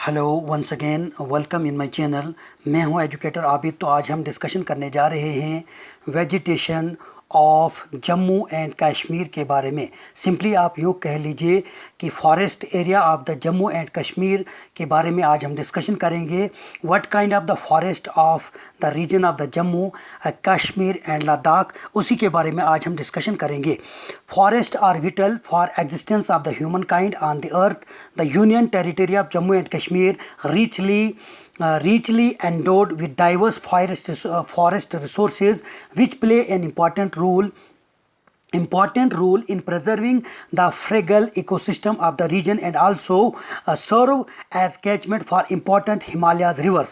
Hello once again welcome in my channel. मैं हूं educator Abid. तो आज हम डिस्कशन करने जा रहे हैं vegetation of Jammu and Kashmir के बारे में। सिंपली आप यूँ कह लीजिए कि forest area of the Jammu and Kashmir के बारे में आज हम डिस्कशन करेंगे। What kind of the forest of the region of the Jammu Kashmir and Ladakh, उसी के बारे में आज हम डिस्कशन करेंगे। Forest are vital for existence of the humankind on the earth. The union territory of Jammu and Kashmir richly endowed with diverse forest resources which play an important role in preserving the fragile ecosystem of the region and also serve as catchment for important Himalayas rivers.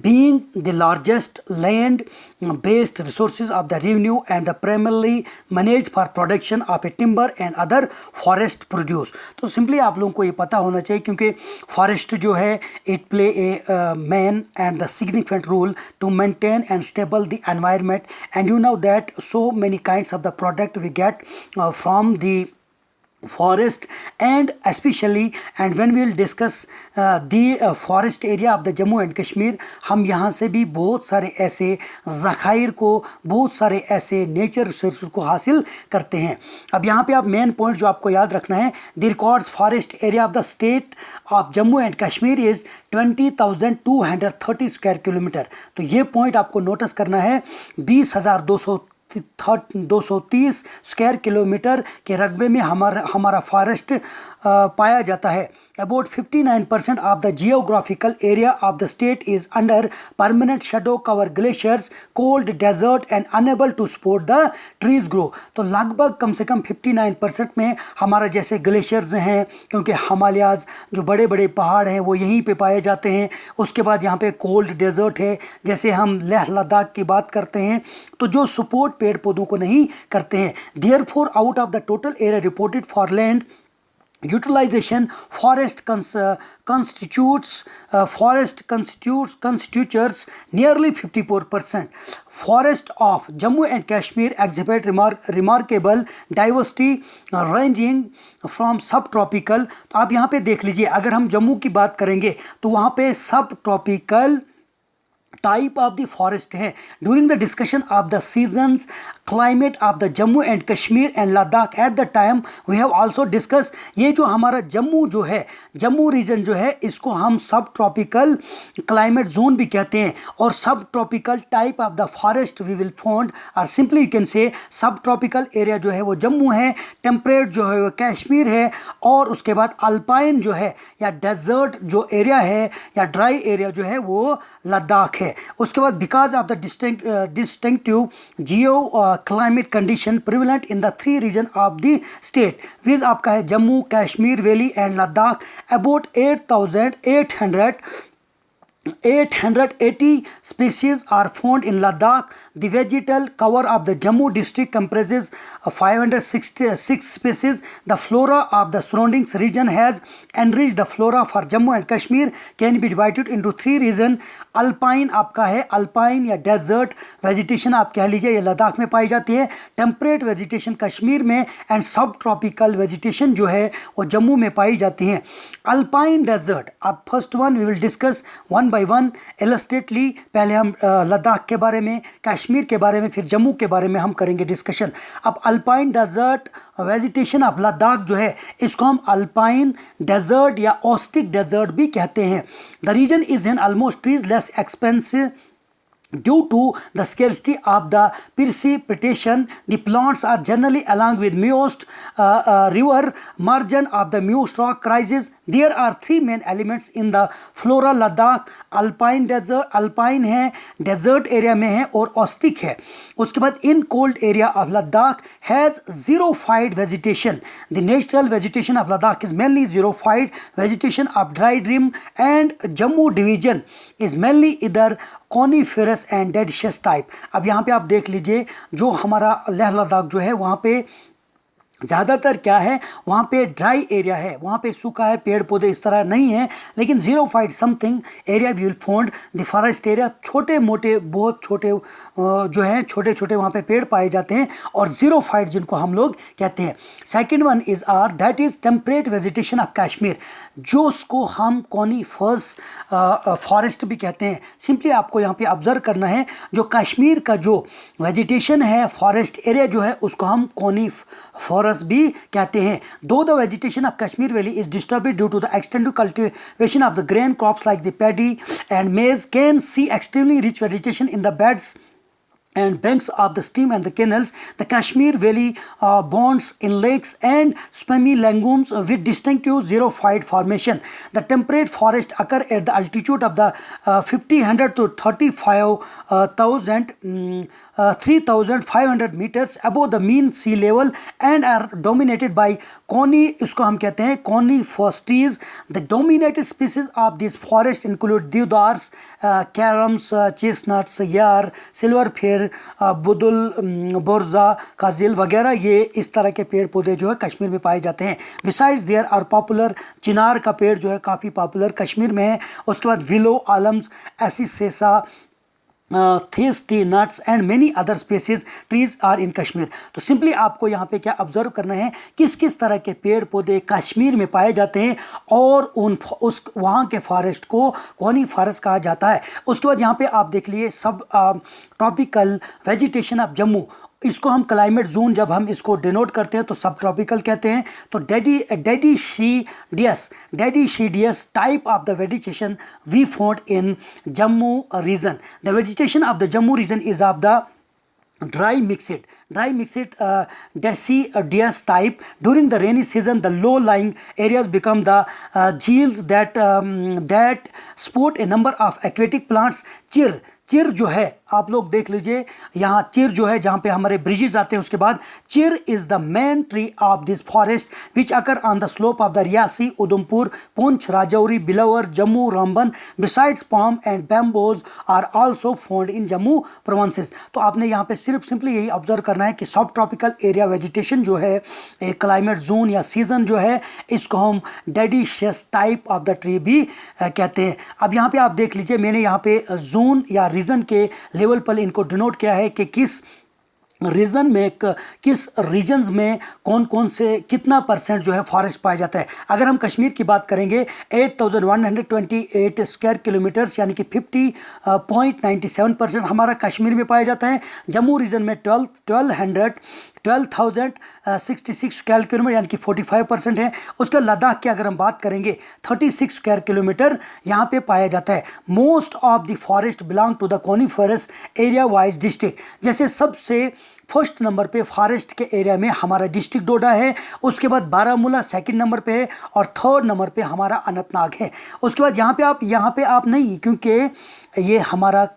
Being the largest land-based resources of the revenue and the primarily managed for production of a timber and other forest produce. तो simply आप लोगों को ये पता होना चाहिए क्योंकि forest जो है it play a main and the significant role to maintain and stable the environment, and you know that so many kinds of the product we get from the forest, and especially and when we will discuss the forest area of the Jammu and Kashmir, हम यहाँ से भी बहुत सारे ऐसे ज़खायर को, बहुत सारे ऐसे नेचर रिसोर्स को हासिल करते हैं। अब यहाँ पे आप मेन पॉइंट जो आपको याद रखना है, the records forest area of the state of Jammu and Kashmir is 20,230 square kilometre. तो ये पॉइंट आपको नोटिस करना है। 20,230 स्क्वायर किलोमीटर के रकबे में हमारा फॉरेस्ट पाया जाता है। About 59% of the geographical area of the state is under permanent shadow cover glaciers, cold desert and unable to support the trees grow. तो लगभग कम से कम 59% में हमारा जैसे ग्लेशियर्स हैं, क्योंकि हिमालयाज़ जो बड़े बड़े पहाड़ हैं वो यहीं पे पाए जाते हैं। उसके बाद यहाँ पे कोल्ड डेजर्ट है, जैसे हम लेह लद्दाख की बात करते हैं, तो जो सपोर्ट पेड़ पौधों को नहीं करते हैं। Therefore out of the total area reported for land utilization, forest constitutes nearly 54%. Forest of Jammu and Kashmir exhibit remarkable diversity ranging from subtropical। तो आप यहाँ पे देख लीजिए, अगर हम जम्मू की बात करेंगे तो वहाँ पे सब tropical type of the forest है। During the discussion of the seasons climate of the Jammu and Kashmir and Ladakh at the time we have also discuss. ये जो हमारा जम्मू जो है, जम्मू रीजन जो है, इसको हम सब ट्रॉपिकल क्लाइमेट जोन भी कहते हैं, और सब tropical type of the forest we will found, और सिंपली यू कैन से सब ट्रॉपिकल एरिया जो है वो जम्मू है, टेम्परेट जो है वो कश्मीर है, और उसके बाद अल्पाइन जो है या डेजर्ट जो एरिया है या ड्राई एरिया जो है वो लद्दाख है। उसके बाद because of the distinctive geo climate condition prevalent in the 3 region of the state, which आपका है Jammu Kashmir valley and Ladakh, about 880 species are found in Ladakh. The vegetal cover of the Jammu district comprises 566 species. The flora of the surrounding region has enriched the flora for Jammu and Kashmir can be divided into 3 regions. Alpine आपका है, alpine या desert vegetation आप कह लीजिए, ये लद्दाख में पाई जाती है। टेम्परेट वेजिटेशन कश्मीर में, एंड सब ट्रॉपिकल वेजिटेशन जो है वो जम्मू में पाई जाती हैं। अल्पाइन डेजर्ट, अब first one we will discuss one by one illustratively. पहले हम लद्दाख के बारे में, कश्मीर के बारे में, फिर जम्मू के बारे में हम करेंगे डिस्कशन। अब alpine desert vegetation of Ladakh जो है, इसको हम अल्पाइन डेजर्ट या ऑस्टिक डेजर्ट भी कहते हैं। The region is an almost trees less expensive due to the scarcity of the precipitation. The plants are generally along with moist river margin of the moist rock rises. There are 3 main elements in the flora Ladakh: alpine desert, alpine है, desert area में है, और austic है। उसके बाद in cold area of Ladakh has xerophyte vegetation. The natural vegetation of Ladakh is mainly xerophyte vegetation of dry rim, and Jammu division is mainly either coniferous and deciduous type. अब यहाँ पे आप देख लीजिए, जो हमारा लेह लद्दाख जो है वहाँ पे ज़्यादातर क्या है वहाँ पे ड्राई एरिया है, वहाँ पे सूखा है, पेड़ पौधे इस तरह नहीं है, लेकिन xerophyte something area we will found the forest area, छोटे मोटे बहुत छोटे जो हैं छोटे छोटे वहाँ पे पेड़ पाए जाते हैं और ज़ीरोफाइट जिनको हम लोग कहते हैं। Second one is or that is temperate vegetation of Kashmir, जो उसको हम कॉनिफर्स फॉरेस्ट भी कहते हैं। सिंपली आपको यहाँ पे ऑब्जर्व करना है, जो कश्मीर का जो वेजिटेशन है फॉरेस्ट एरिया जो है उसको हम कॉनिफरस भी कहते हैं। Though the vegetation of Kashmir valley is disturbed due to the extensive cultivation of the grain crops like the paddy and maize can see extremely rich vegetation in the beds and banks of the stream and the canals. The Kashmir Valley bonds in lakes and spammy lagoons with distinctive xerophyte formation. The temperate forest occur at the altitude of the 5000 to 3,500 meters above the mean sea level and are dominated by इसको हम कहते हैं coniferous trees. The dominated species of this forest include deodars, carams, chestnuts, यार, silver fair, बुदुल, बोरजा, काजिल वगैरह, ये इस तरह के पेड़ पौधे जो है कश्मीर में पाए जाते हैं। बिसाइड्स देयर आर पॉपुलर, चिनार का पेड़ जो है काफ़ी पॉपुलर कश्मीर में है। उसके बाद willow, elms, acacias, chestnuts and many other species trees are in Kashmir. तो सिंपली आपको यहाँ पे क्या ऑब्जर्व करना है, किस किस तरह के पेड़ पौधे कश्मीर में पाए जाते हैं और वहाँ के फॉरेस्ट को कौनी फॉरेस्ट कहा जाता है। उसके बाद यहाँ पे आप देख लिए सब ट्रॉपिकल वेजिटेशन ऑफ जम्मू, इसको हम क्लाइमेट जोन जब हम इसको डिनोट करते हैं तो सब ट्रॉपिकल कहते हैं। तो deciduous type of the vegetation we found in Jammu region. The vegetation of the Jammu region is of the dry mixed deciduous type. During the rainy season the low lying areas become the geels that sport a number of aquatic plants. चिर जो है आप लोग देख लीजिए, यहाँ चिर जो है जहाँ पे हमारे ब्रिजेज आते हैं, उसके बाद chir is the main tree of this forest which occur on the slope of the Reasi, Udhampur, Poonch, Rajouri, Billawar, Jammu, Ramban. Besides palm and bamboos are also found in Jammu provinces. तो आपने यहाँ पे सिर्फ सिंपली यही ऑब्जर्व करना है कि सब ट्रॉपिकल एरिया वेजिटेशन जो है एक क्लाइमेट जोन या सीजन जो है इसको हम डेडिशियस टाइप ऑफ द ट्री भी कहते हैं। अब यहाँ पे आप देख लीजिए, मैंने यहाँ पे जोन या रीजन के लेवल पर इनको डिनोट किया है कि किस रीजन में किस रीजन्स में कौन कौन से कितना परसेंट जो है फॉरेस्ट पाया जाता है। अगर हम कश्मीर की बात करेंगे 8128 स्क्वायर किलोमीटर्स यानी कि 50.97% हमारा कश्मीर में पाया जाता है। जम्मू रीजन में 12,066 स्क्वायर किलोमीटर यानी कि 45% है। उसके लद्दाख की अगर हम बात करेंगे 36 स्क्वायर किलोमीटर यहाँ पे पाया जाता है। Most of the forest belong to the coniferous area wise district. जैसे सबसे फर्स्ट नंबर पे फॉरेस्ट के एरिया में हमारा डिस्ट्रिक्ट डोडा है, उसके बाद बारामूला सेकंड नंबर पे है और थर्ड नंबर पे हमारा अनंतनाग है। उसके बाद यहाँ पे आप नहीं, क्योंकि ये हमारा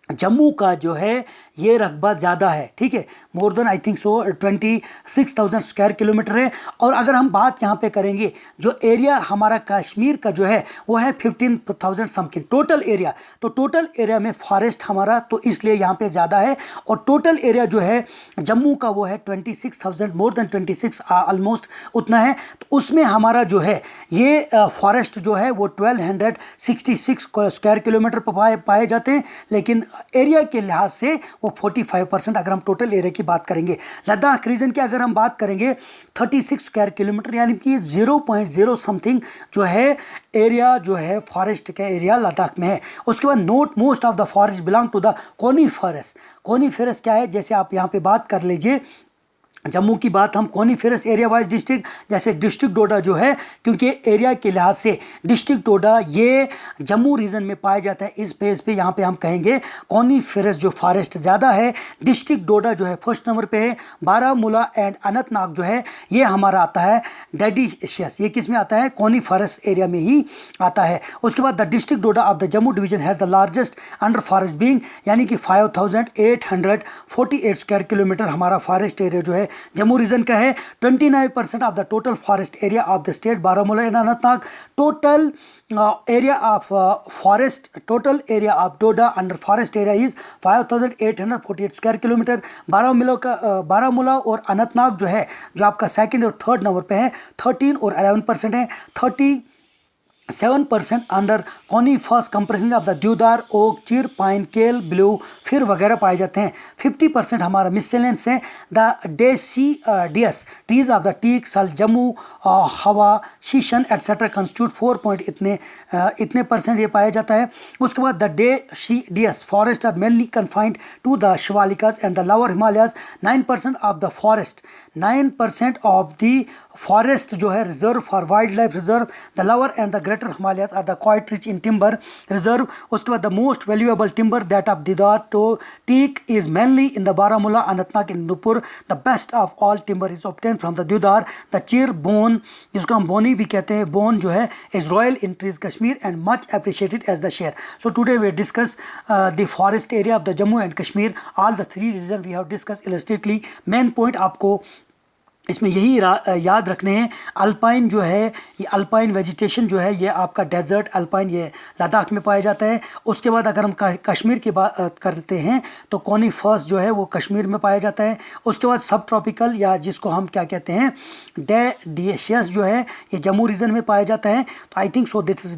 जम्मू का जो है ये रकबा ज़्यादा है, ठीक है, more than I think so 26,000 square kilometre है। और अगर हम बात यहाँ पे करेंगे जो एरिया हमारा कश्मीर का जो है वो है 15,000 समथिंग टोटल एरिया। तो टोटल एरिया में फॉरेस्ट हमारा तो इसलिए यहाँ पे ज़्यादा है। और टोटल एरिया जो है जम्मू का वो है 26,000, मोर देन 26 ऑलमोस्ट उतना है। तो उसमें हमारा जो है ये फॉरेस्ट जो है वो 1266 स्क्वायर किलोमीटर पर पाए जाते हैं, लेकिन एरिया के लिहाज से वो 45% अगर हम टोटल एरिया की बात करेंगे। लद्दाख रीजन की अगर हम बात करेंगे 36 स्क्वायर किलोमीटर यानी कि 0.0 समथिंग जो है एरिया जो है फॉरेस्ट का एरिया लद्दाख में है। उसके बाद note most of the forest belong to the coniferous. Coniferous क्या है, जैसे आप यहाँ पे बात कर लीजिए जम्मू की बात हम कॉनिफरस एरिया वाइज डिस्ट्रिक्ट, जैसे डिस्ट्रिक्ट डोडा जो है क्योंकि एरिया के लिहाज से डिस्ट्रिक्ट डोडा ये जम्मू रीजन में पाया जाता है। इस बेस पे यहाँ पे हम कहेंगे कॉनिफरस जो फॉरेस्ट ज़्यादा है। डिस्ट्रिक्ट डोडा जो है फर्स्ट नंबर पे है। बारामूला एंड अनंतनाग जो है ये हमारा आता है डेडिशियस, ये किस में आता है, कॉनिफरस एरिया में ही आता है। उसके बाद the district Doda of the Jammu division has the largest under forest being यानी कि 5,848 स्क्वायर किलोमीटर हमारा फॉरेस्ट एरिया जो है जम्मू रीजन का है। 29% of the total forest area of the state Baramulla and Anantnag. Total area of forest, total area of Doda under forest area is 5848 square kilometre. Baramulla और अनंतनाग जो है, जो आपका सेकंड और थर्ड नंबर पे है, 13 और 11% है। 37% under coniferous compression of the deodar, oak, chir, pine, kail, blue, फिर वगैरह पाए जाते हैं। 50% हमारा मिसलेंस है। The deciduous trees of the teak, sal, Jammu, हवा, शीशन एटसेट्रा कंस्टिट्यूट 4 पॉइंट इतने परसेंट ये पाया जाता है। उसके बाद the deciduous forest are mainly confined to the Shivaliks and the lower Himalayas. 9% of the forest, 9% of the forest जो है reserve for wildlife reserve. The lower and the greater Himalayas are the quite rich in timber reserve. उसके बाद the most valuable timber that of deodar to teak is mainly in the Baramulla, Anantnag, Nupur. The best of all timber is obtain from the deodar. The chir bon, जिसको हम बोनी भी कहते हैं, बोन जो है is royal in trees Kashmir and much appreciated as the share. So today we discuss the forest area of the Jammu and Kashmir, all the 3 region we have discuss illustratively. Main point आपको इसमें यही याद रखने हैं, अल्पाइन जो है, ये अल्पाइन वेजिटेशन जो है, ये आपका डेजर्ट अल्पाइन ये लद्दाख में पाया जाता है। उसके बाद अगर हम कश्मीर की बात करते हैं तो कॉनीफर्स जो है वो कश्मीर में पाया जाता है। उसके बाद सब ट्रॉपिकल या जिसको हम क्या कहते हैं डेशियस जो है, ये जम्मू रीजन में पाया जाता है। तो I think so this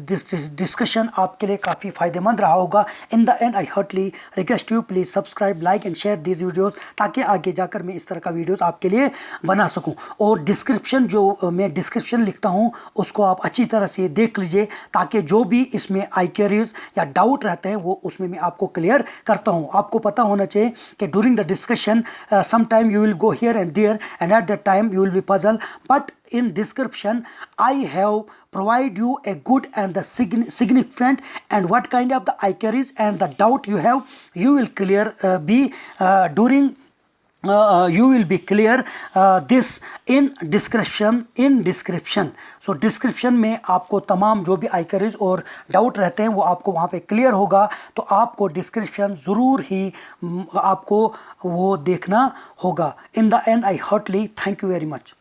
discussion आपके लिए काफ़ी फ़ायदेमंद रहा होगा। In the end I heartily request you please subscribe, like and share these videos, ताकि आगे जाकर मैं इस तरह का वीडियोज़ आपके लिए बना सकूं। और डिस्क्रिप्शन जो मैं डिस्क्रिप्शन लिखता हूं उसको आप अच्छी तरह से देख लीजिए, ताकि जो भी इसमें आई क्वेरीज या डाउट रहते हैं वो उसमें मैं आपको क्लियर करता हूं। आपको पता होना चाहिए कि during the discussion some time you will go here and there and at that time you will be puzzle, but in description I have provide you a good and the significant and what kind of the I queries and the doubt you have, you will clear during you will be clear this in description. So description में आपको तमाम जो भी आई queries और doubt रहते हैं वो आपको वहाँ पे क्लियर होगा। तो आपको डिस्क्रिप्शन ज़रूर ही आपको वो देखना होगा। In the end I heartily thank you very much.